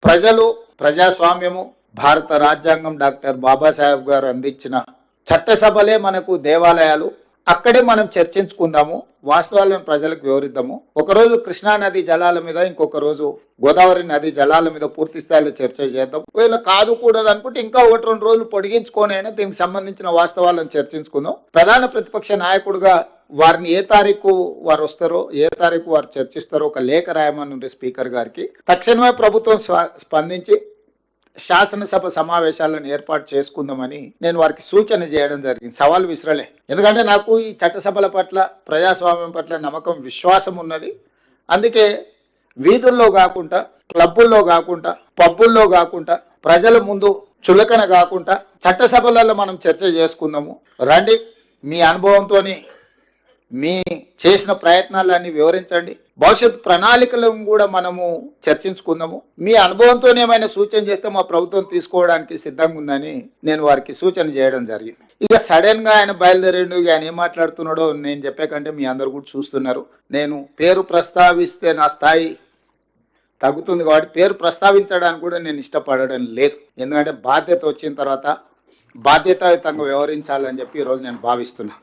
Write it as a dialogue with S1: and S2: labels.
S1: ప్రజలు, ప్రజాస్వామ్యము, భారత రాజ్యాంగం, డాక్టర్ బాబాసాహెబ్ గారు అందించిన చట్టసభలే మనకు దేవాలయాలు. అక్కడే మనం చర్చించుకుందాము, వాస్తవాలను ప్రజలకు వివరిద్దాము. ఒకరోజు కృష్ణా నది జలాల మీద, ఇంకొక రోజు గోదావరి నది జలాల మీద పూర్తి స్థాయిలో చర్చ చేద్దాం. ఒకవేళ కాదు కూడదు అనుకుంటే ఇంకా 1-2 రోజులు పొడిగించుకొని అయినా దీనికి సంబంధించిన వాస్తవాలను చర్చించుకుందాం. ప్రధాన ప్రతిపక్ష నాయకుడిగా వారిని ఏ తారీఖు వారు వస్తారో, ఏ తారీఖు వారు చర్చిస్తారో ఒక లేఖ రాయమని స్పీకర్ గారికి. తక్షణమే ప్రభుత్వం స్పందించి శాసనసభ సమావేశాలను ఏర్పాటు చేసుకుందామని నేను వారికి సూచన చేయడం జరిగింది. సవాల్ విసరలే. ఎందుకంటే నాకు ఈ చట్టసభల పట్ల, ప్రజాస్వామ్యం పట్ల నమ్మకం, విశ్వాసం ఉన్నది. అందుకే వీధుల్లో కాకుండా, క్లబ్బుల్లో కాకుండా, పబ్బుల్లో కాకుండా, ప్రజల ముందు చులకన కాకుండా చట్టసభలలో మనం చర్చ చేసుకుందాము. రండి, మీ అనుభవంతోని మీ చేసిన ప్రయత్నాలన్నీ వివరించండి. భవిష్యత్ ప్రణాళికలను కూడా మనము చర్చించుకుందాము. మీ అనుభవంతో ఏమైనా సూచన చేస్తే మా ప్రభుత్వం తీసుకోవడానికి సిద్ధంగా ఉందని నేను వారికి సూచన చేయడం జరిగింది. ఇక సడన్ గా ఆయన బయలుదేరిండు. ఆయన ఏం మాట్లాడుతున్నాడో నేను చెప్పే కంటే మీ అందరు కూడా చూస్తున్నారు. నేను పేరు ప్రస్తావిస్తే నా స్థాయి తగ్గుతుంది కాబట్టి పేరు ప్రస్తావించడానికి కూడా నేను ఇష్టపడడం లేదు. ఎందుకంటే బాధ్యత వచ్చిన తర్వాత బాధ్యతాయుతంగా వ్యవహరించాలని చెప్పి ఈరోజు నేను భావిస్తున్నాను.